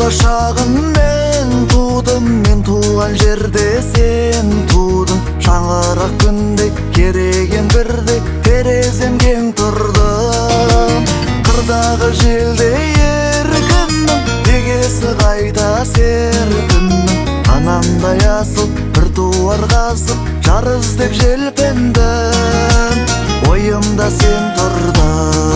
болашағын мен тудым, мен туған жерде сен тудың. Шаңырақ күндей керегем бірдей терезем кең тұрды. Қырдағы желдей еркіннің егесі қайта серпіннің. Анамдай асыл бір туар қасып жар іздеп желпіндім. Ойымда сен тұрдың.